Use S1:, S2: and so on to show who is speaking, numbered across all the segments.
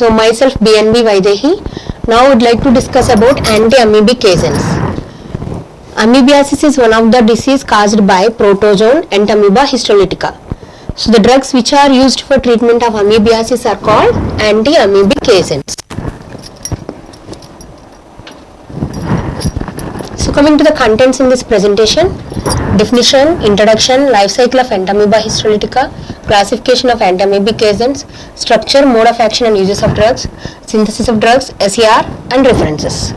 S1: So myself BNB Vaidehi. Now I would like to discuss about anti-amoebic agents. Amoebiasis is one of the disease caused by protozoan Entamoeba histolytica. So the drugs which are used for treatment of amoebiasis are called anti-amoebic agents. So coming to the contents in this presentation: definition, introduction, life cycle of Entamoeba histolytica, classification of anti-amoebic agents, structure, mode of action and uses of drugs, synthesis of drugs, SER and references.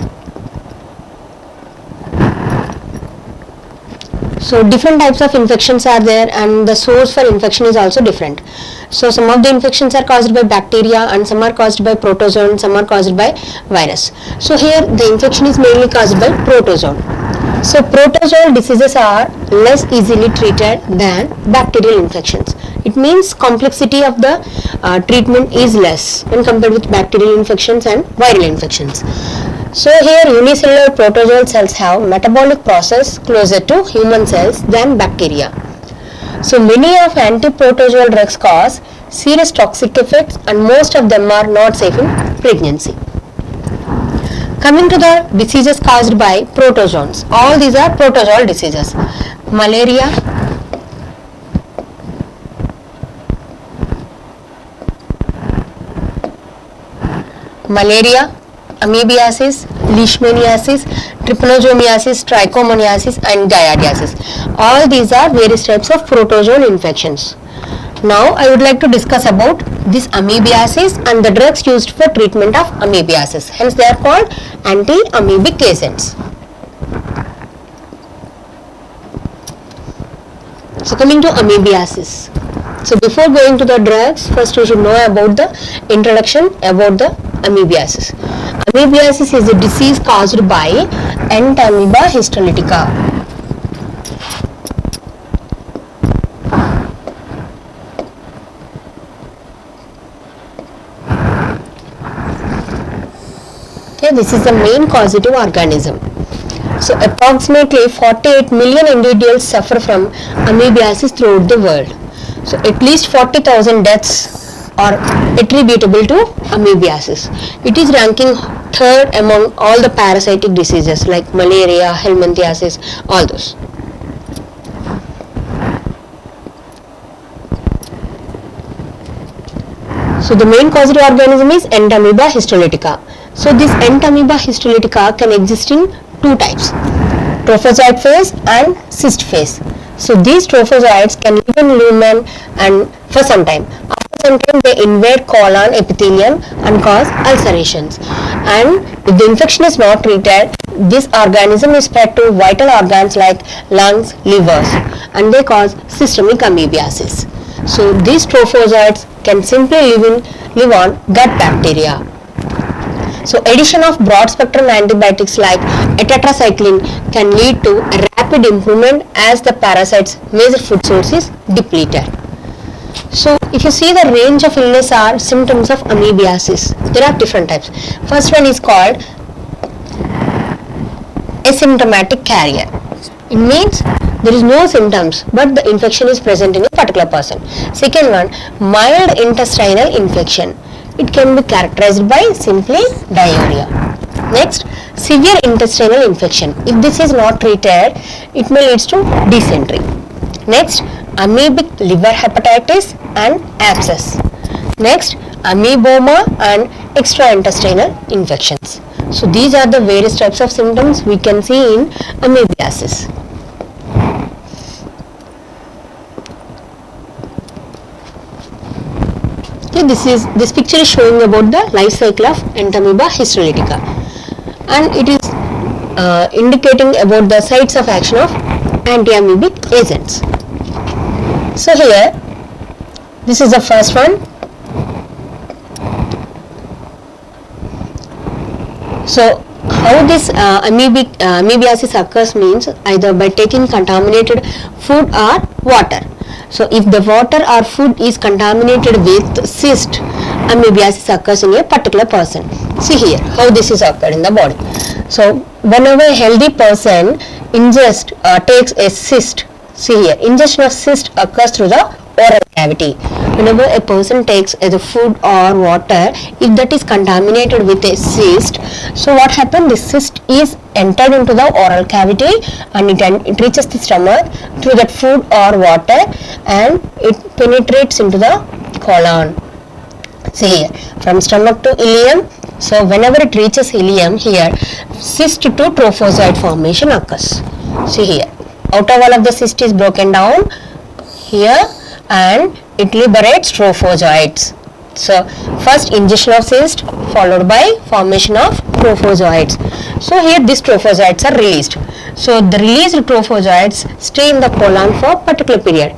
S1: So different types of infections are there and the source for infection is also different. So some of the infections are caused by bacteria and some are caused by protozoan, some are caused by virus. So here the infection is mainly caused by protozoan. So protozoal diseases are less easily treated than bacterial infections. It means complexity of the treatment is less when compared with bacterial infections and viral infections. So here unicellular protozoal cells have metabolic process closer to human cells than bacteria. So many of anti-protozoal drugs cause serious toxic effects and most of them are not safe in pregnancy. Coming to the diseases caused by protozoans, all these are protozoal diseases: malaria, amoebiasis, leishmaniasis, trypanosomiasis, trichomoniasis and giardiasis. All these are various types of protozoal infections. Now I would like to discuss about this amoebiasis and the drugs used for treatment of amoebiasis. Hence they are called anti-amoebic agents. So coming to amoebiasis. So before going to the drugs, first you should know about the introduction about the amoebiasis. Amoebiasis is a disease caused by Entamoeba histolytica. Okay, this is the main causative organism. So approximately 48 million individuals suffer from amoebiasis throughout the world. So at least 40,000 deaths are attributable to amoebiasis. It is ranking third among all the parasitic diseases like malaria, helminthiasis, all those. So the main causative organism is Entamoeba histolytica. So this Entamoeba histolytica can exist in two types: trophozoite phase and cyst phase. So these trophozoites can live in lumen and for some time. After some time they invade colon epithelium and cause ulcerations. And if the infection is not treated, this organism is spread to vital organs like lungs, livers, and they cause systemic amoebiasis. So these trophozoites can simply live on gut bacteria. So addition of broad spectrum antibiotics like tetracycline can lead to a rapid improvement as the parasite's major food source is depleted. So if you see, the range of illness are symptoms of amoebiasis. There are different types. First one is called asymptomatic carrier. It means there is no symptoms but the infection is present in a particular person. Second one, mild intestinal infection. It can be characterized by simply diarrhea. Next, severe intestinal infection. If this is not treated, it may lead to dysentery. Next, amoebic liver hepatitis and abscess. Next, amoeboma and extraintestinal infections. So these are the various types of symptoms we can see in amoebiasis. This picture is showing about the life cycle of Entamoeba histolytica, and it is indicating about the sites of action of anti-amoebic agents. So here, this is the first one. So how this amoebiasis occurs means either by taking contaminated food or water. So if the water or food is contaminated with cyst, amoebiasis occurs in a particular person. See here how this is occurred in the body. So whenever a healthy person ingests or takes a cyst See here, ingestion of cyst occurs through the oral cavity. Whenever a person takes either food or water, if that is contaminated with a cyst, so what happens? The cyst is entered into the oral cavity and it reaches the stomach through that food or water and it penetrates into the colon. See here, from stomach to ileum. So whenever it reaches ileum, here cyst to trophozoite formation occurs. See here, outer wall of the cyst is broken down here and it liberates trophozoites. So first ingestion of cyst followed by formation of trophozoites. So here these trophozoites are released. So the released trophozoites stay in the colon for a particular period.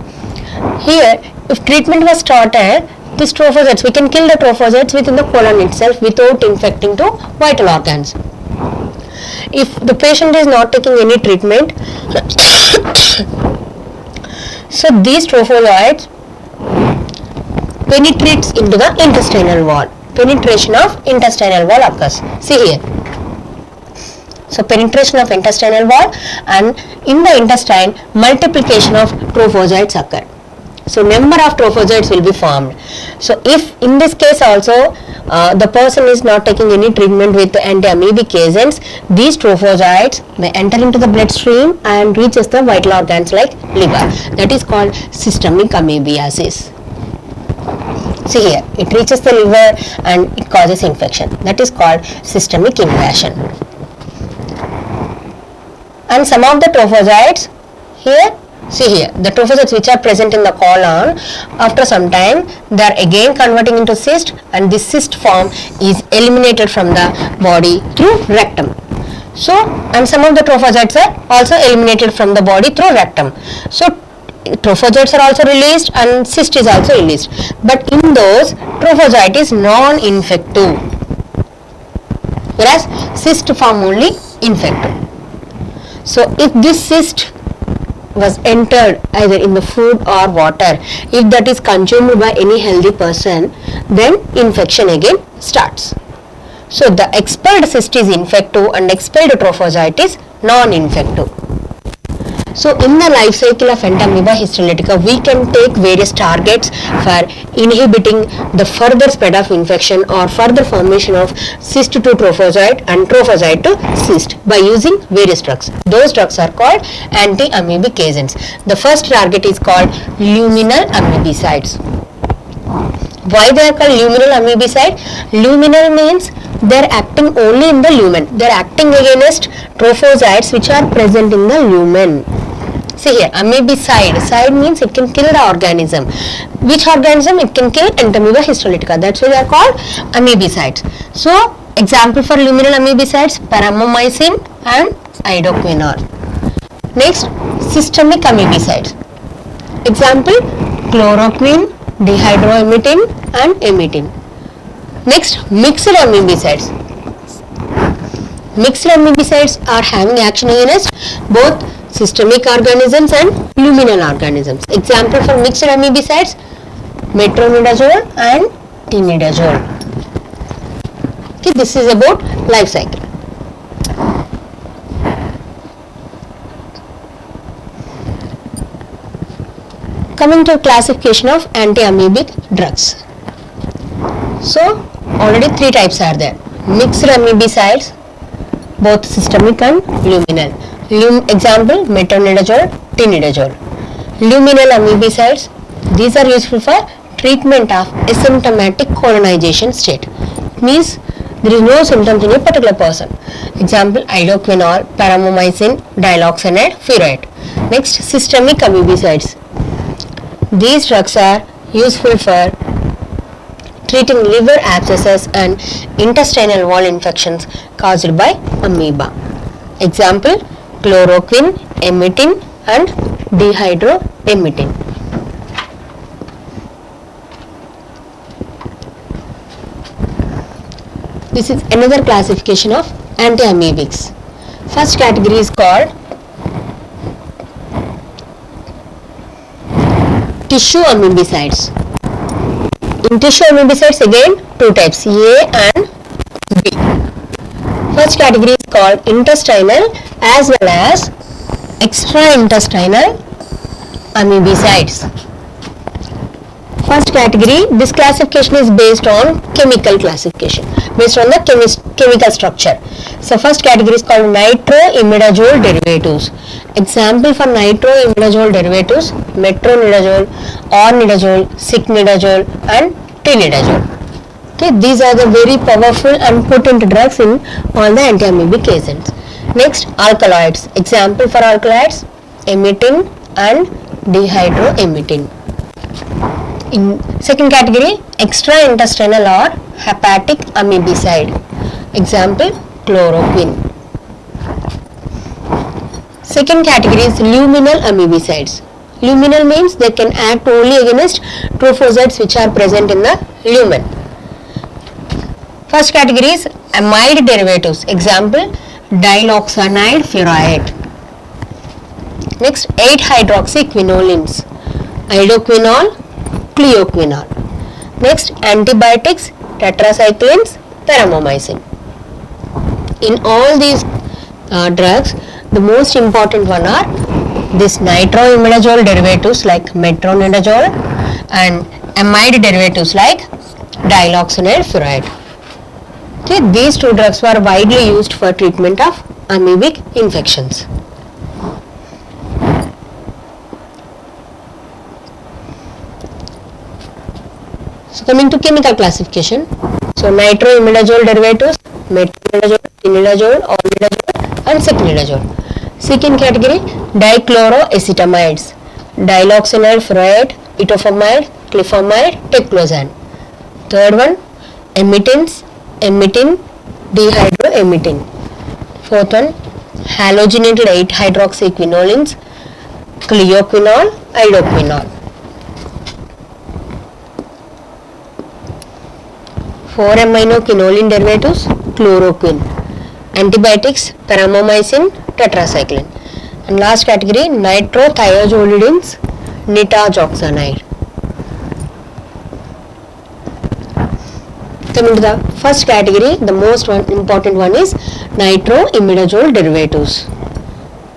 S1: Here if treatment was started, these trophozoites, we can kill the trophozoites within the colon itself without infecting to vital organs. If the patient is not taking any treatment, so these trophozoites penetrates into the intestinal wall. Penetration of intestinal wall occurs. See here. So penetration of intestinal wall, and in the intestine multiplication of trophozoites occur. So number of trophozoites will be formed. So if in this case also the person is not taking any treatment with anti-amoebic agents, these trophozoites may enter into the bloodstream and reaches the vital organs like liver. That is called systemic amoebiasis. See here, it reaches the liver and it causes infection. That is called systemic invasion. And some of the trophozoites here, see here, the trophozoites which are present in the colon, after some time they are again converting into cyst and this cyst form is eliminated from the body through rectum. So, and some of the trophozoites are also eliminated from the body through rectum. So trophozoites are also released and cyst is also released, but in those trophozoite is non-infective, whereas cyst form only infective. So if this cyst was entered either in the food or water, if that is consumed by any healthy person, then infection again starts. So the expelled cyst is infective and expelled trophozoite is non-infective. So in the life cycle of Entamoeba histolytica, we can take various targets for inhibiting the further spread of infection or further formation of cyst to trophozoite and trophozoite to cyst by using various drugs. Those drugs are called anti-amoebic agents. The first target is called luminal amoebicides. Why they are called luminal amoebicide? Luminal means they are acting only in the lumen. They are acting against trophozoites which are present in the lumen. See here, amoebicide. Side means it can kill the organism. Which organism? It can kill Entamoeba histolytica. That's why they are called amoebicides. So, example for luminal amoebicides, paromomycin and idoquinol. Next, systemic amoebicides. Example, chloroquine, dihydroemetin and emetin. Next, mixed amoebicides. Mixed amoebicides are having action against both systemic organisms and luminal organisms. Example for mixed amoebicides, metronidazole and tinidazole. Okay, this is about life cycle. Coming to classification of anti-amoebic drugs. So, already three types are there. Mixed amoebicides, both systemic and luminal. Example, metronidazole, tinidazole. Luminal amoebicides, these are useful for treatment of asymptomatic colonization state. Means there is no symptoms in a particular person. Example, idoquinol, paromomycin, diloxanide, furoate. Next, systemic amoebicides. These drugs are useful for treating liver abscesses and intestinal wall infections caused by amoeba. Example, chloroquine, emetin and dihydroemetin. This is another classification of anti-amoebics. First category is called tissue amoebicides. In tissue amoebicides again two types, A and B. First category is called intestinal as well as extra-intestinal amoebicides. First category, this classification is based on chemical classification, based on the chemical structure. So first category is called nitroimidazole derivatives. Example for nitroimidazole derivatives: metronidazole, ornidazole, cycnidazole and tinidazole. Okay, these are the very powerful and potent drugs in all the anti-amoebic agents. Next, alkaloids. Example for alkaloids: emetin and dihydroemetin. In second category, extraintestinal or hepatic amoebicide. Example, chloroquine. Second category is luminal amoebicides. Luminal means they can act only against trophozoites which are present in the lumen. First category is amide derivatives. Example, diloxanide furoate. Next, 8-hydroxyquinolines, idoquinol, cleoquinol. Next, antibiotics, tetracyclines, peramomycin. In all these drugs, the most important one are this nitroimidazole derivatives like metronidazole and amide derivatives like diloxanide furoate. Okay, these two drugs were widely used for treatment of amoebic infections. So coming to chemical classification, so nitroimidazole derivatives, metronidazole, tinidazole, ornidazole and cycnidazole. Second category, dichloroacetamides, diloxanide furoate, itofamide, clifamide, teclosan. Third one, emetins, emetin, dihydroemetin. Fourth one, halogenated 8-hydroxyquinolines, cleoquinol, idoquinol. 4-aminoquinoline derivatives, chloroquine. Antibiotics, peramomycin, tetracycline. And last category, nitrothiazolidines, nitazoxanide. Coming to the first category, the most important one is nitroimidazole derivatives.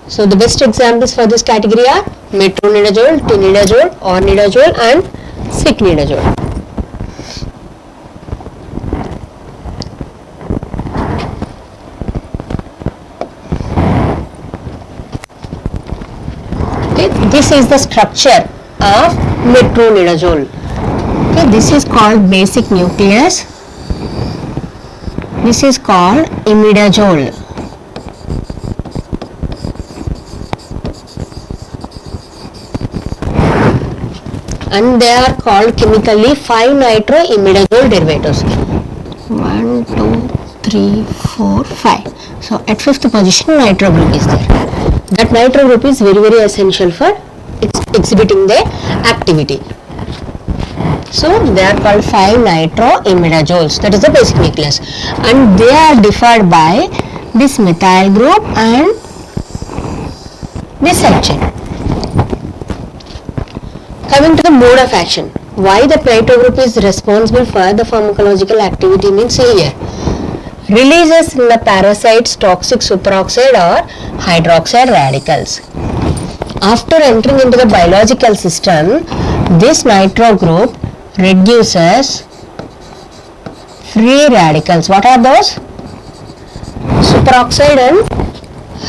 S1: So the best examples for this category are metronidazole, tinidazole, ornidazole and cycnidazole. This is the structure of metronidazole. Okay, this is called basic nucleus. This is called imidazole. And they are called chemically 5-nitroimidazole derivatives. 1, 2, 3, 4, 5. So at fifth position, nitro group is there. That nitro group is very essential for exhibiting their activity. So they are called 5-nitroimidazoles. That is the basic nucleus, and they are differed by this methyl group and this side chain. Coming to the mode of action, why the nitro group is responsible for the pharmacological activity means here. Releases in the parasites toxic superoxide or hydroxide radicals. After entering into the biological system, this nitro group reduces free radicals. What are those? Superoxide and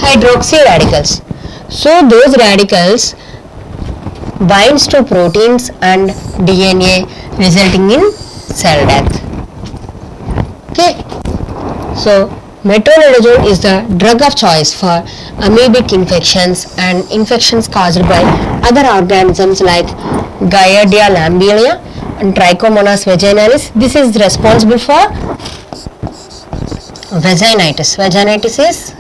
S1: hydroxy radicals. So those radicals binds to proteins and DNA, resulting in cell death. Okay. So metronidazole is the drug of choice for amoebic infections and infections caused by other organisms like Giardia lamblia and Trichomonas vaginalis. This is responsible for vaginitis. Vaginitis is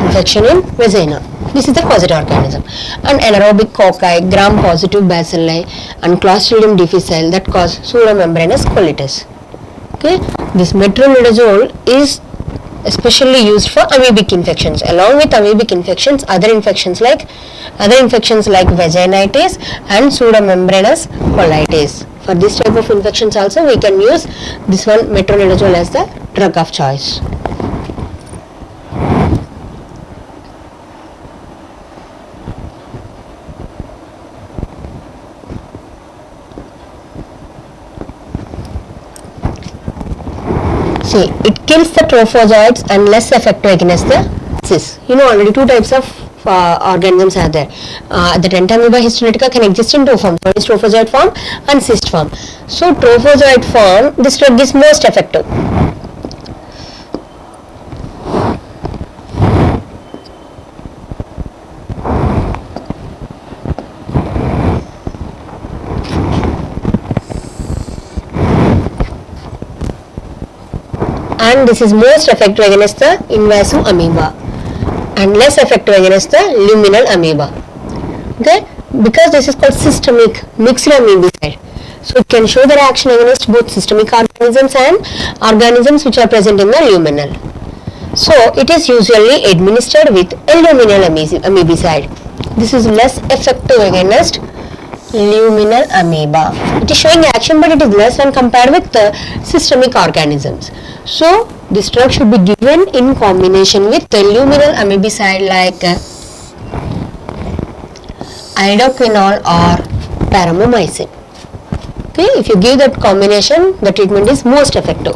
S1: infection in vagina. This is the causative organism. And anaerobic cocci, gram-positive bacilli and Clostridium difficile that cause pseudomembranous colitis. Okay, this metronidazole is especially used for amoebic infections. Along with amoebic infections, other infections like vaginitis and pseudomembranous colitis. For this type of infections also we can use this one metronidazole as the drug of choice. See, it kills the trophozoites and less effective against the cysts. You know already two types of organisms are there. That Anti-Amoeba histolytica can exist in two forms. One is trophozoite form and cyst form. So trophozoite form, this drug is most effective. And this is most effective against the invasive amoeba and less effective against the luminal amoeba. Okay, because this is called systemic mixed amoebicide, so it can show their action against both systemic organisms and organisms which are present in the luminal. So it is usually administered with luminal amoebicide. This is less effective against luminal amoeba. It is showing action, but it is less when compared with the systemic organisms. So this drug should be given in combination with the luminal amoebicide like idoquinol or paramomycin. Okay, if you give that combination, the treatment is most effective.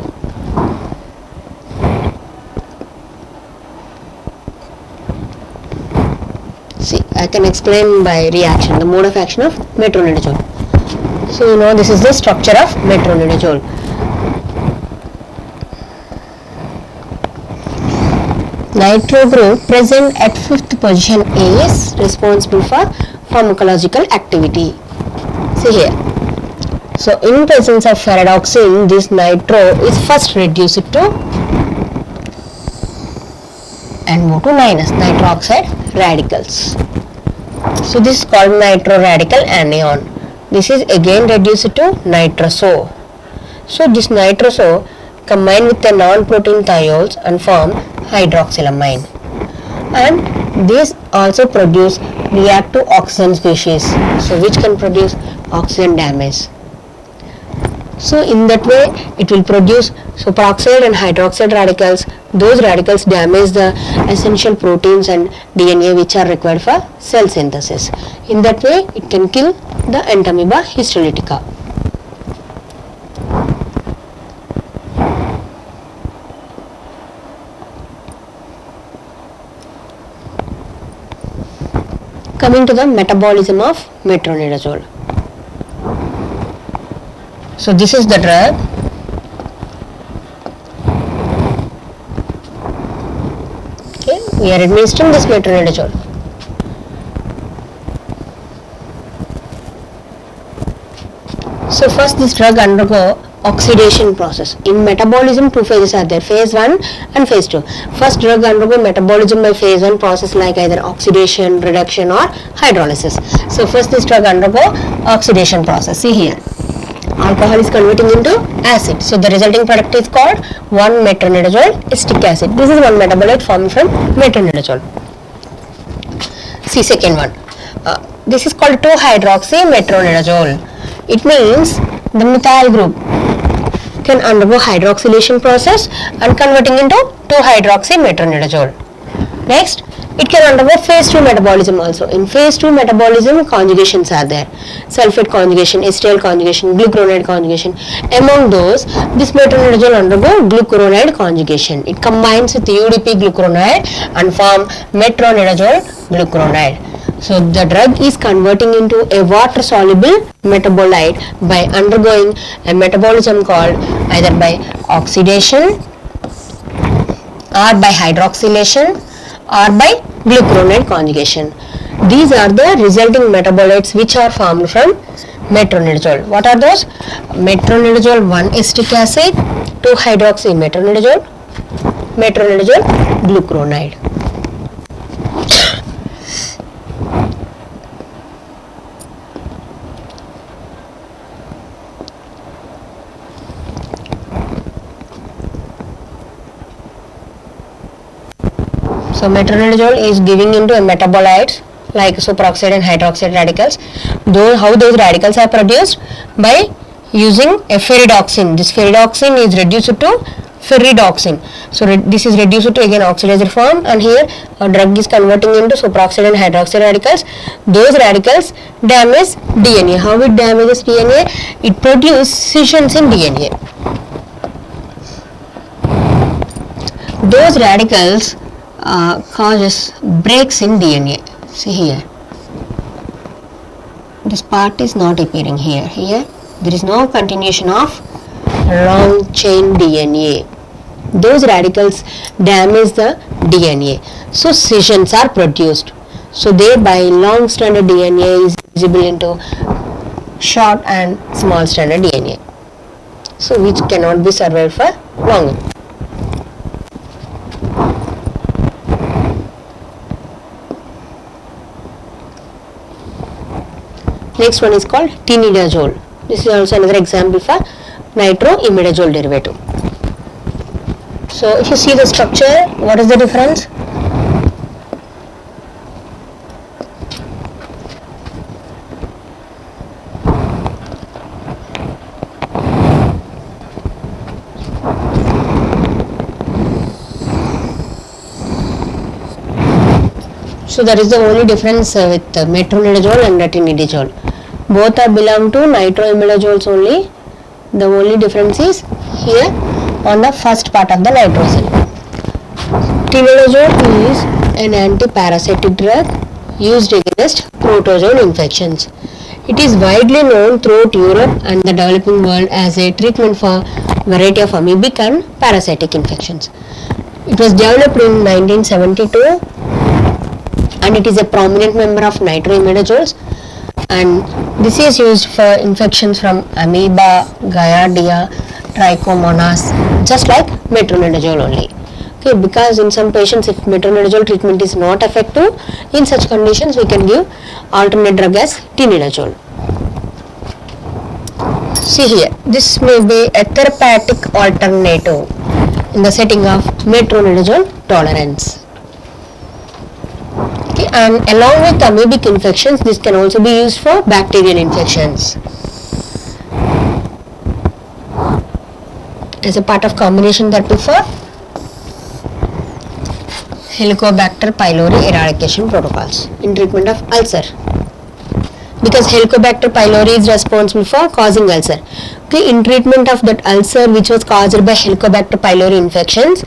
S1: See, I can explain by reaction the mode of action of metronidazole. So you know this is the structure of metronidazole. Nitro group present at 5th position is responsible for pharmacological activity. See here. So in presence of ferredoxin, this nitro is first reduced to and move to nitroxide radicals. So this is called nitro radical anion. This is again reduced to nitroso. So this nitroso combine with the non-protein thiols and form hydroxylamine, and these also produce reactive oxygen species, so which can produce oxygen damage. So in that way it will produce superoxide and hydroxide radicals. Those radicals damage the essential proteins and DNA which are required for cell synthesis. In that way it can kill the Anti-Amoeba histolytica. Coming to the metabolism of metronidazole. So this is the drug. Okay, we are administering this metronidazole. So first this drug undergo oxidation process. In metabolism, two phases are there, phase 1 and phase 2. First drug undergo metabolism by phase 1 process like either oxidation, reduction or hydrolysis. So first this drug undergo oxidation process. See here, alcohol is converting into acid. So the resulting product is called 1-metronidazole acetic acid. This is one metabolite formed from metronidazole. See second one. This is called 2-hydroxymetronidazole. It means the methyl group can undergo hydroxylation process and converting into 2-hydroxymetronidazole. Next, it can undergo phase 2 metabolism also. In phase 2 metabolism, conjugations are there. Sulfate conjugation, acetyl conjugation, glucuronide conjugation. Among those, this metronidazole undergo glucuronide conjugation. It combines with UDP glucuronide and form metronidazole glucuronide. So the drug is converting into a water soluble metabolite by undergoing a metabolism called either by oxidation or by hydroxylation or by glucuronide conjugation. These are the resulting metabolites which are formed from metronidazole. What are those? Metronidazole 1-acetic acid, 2-hydroxymetronidazole, metronidazole glucuronide. So metronidazole is giving into a metabolites like superoxide and hydroxide radicals. How those radicals are produced? By using a ferredoxin. This ferredoxin is reduced to ferredoxin. So this is reduced to again oxidizer form, and here a drug is converting into superoxide and hydroxide radicals. Those radicals damage DNA. How it damages DNA? It produces scissions in DNA. those radicals causes breaks in DNA. See here, this part is not appearing here. Here there is no continuation of long chain DNA. Those radicals damage the DNA, so scissions are produced. So thereby long stranded DNA is visible into short and small stranded DNA, so which cannot be survived for long. Next one is called Tinidazole. This is also another example for nitroimidazole derivative. So if you see the structure, what is the difference? So that is the only difference with metronidazole and tinidazole. Both are belong to nitroimidazoles only. The only difference is here on the first part of the nitrogen. Tinidazole is an anti-parasitic drug used against protozoan infections. It is widely known throughout Europe and the developing world as a treatment for variety of amoebic and parasitic infections. It was developed in 1972 and it is a prominent member of nitroimidazoles, and this is used for infections from amoeba, giardia, trichomonas, just like metronidazole only. Okay, because in some patients if metronidazole treatment is not effective, in such conditions we can give alternate drug as tinidazole. See here, this may be a therapeutic alternative in the setting of metronidazole tolerance. Okay, and along with amoebic infections, this can also be used for bacterial infections as a part of combination therapy for Helicobacter pylori eradication protocols in treatment of ulcer, because Helicobacter pylori is responsible for causing ulcer. Okay, in treatment of that ulcer which was caused by Helicobacter pylori infections,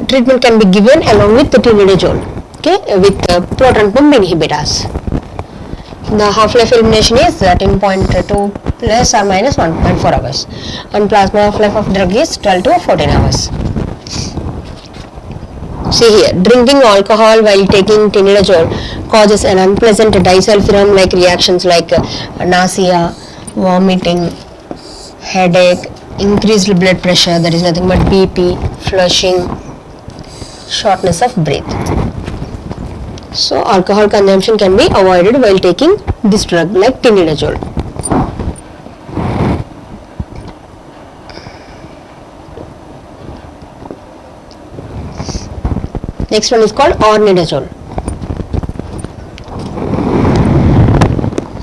S1: treatment can be given along with the tinidazole. Okay, with proton pump inhibitors. The half-life elimination is 13.2 plus or minus 1.4 hours, and plasma half-life of drug is 12 to 14 hours. See here, drinking alcohol while taking tinidazole causes an unpleasant disulfiram-like reactions like nausea, vomiting, headache, increased blood pressure, that is nothing but BP, flushing, shortness of breath. So alcohol consumption can be avoided while taking this drug like tinidazole. Next one is called ornidazole.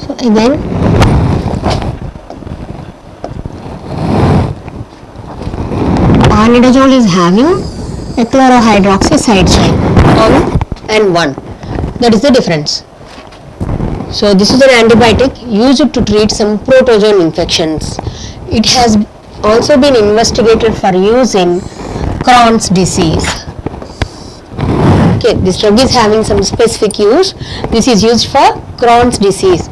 S1: So again, ornidazole is having a chlorohydroxy side chain on N1. That is the difference. So this is an antibiotic used to treat some protozoan infections. It has also been investigated for use in Crohn's disease. Okay, this drug is having some specific use. This is used for Crohn's disease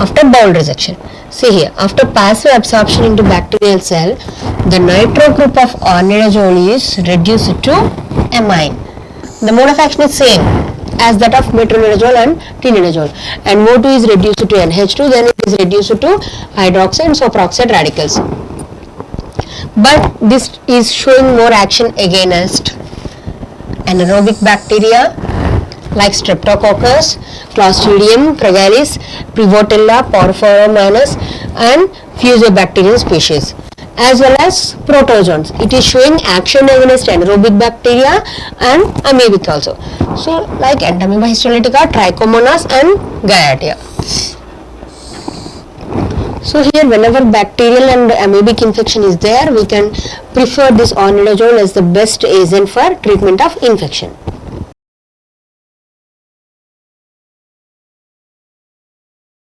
S1: after bowel resection. See here, after passive absorption into bacterial cell, the nitro group of ornidazole is reduced to amine. The mode of action is same as that of metronidazole and tinidazole, and O2 is reduced to NH2, then it is reduced to hydroxide and superoxide radicals. But this is showing more action against anaerobic bacteria like Streptococcus, Clostridium fragalis, Prevotella, Porphyromonas and Fusobacterium species, as well as protozoans. It is showing action against anaerobic bacteria and amoebic also. So like Entamoeba histolytica, Trichomonas and Giardia. So here whenever bacterial and amoebic infection is there, we can prefer this ornidazole as the best agent for treatment of infection.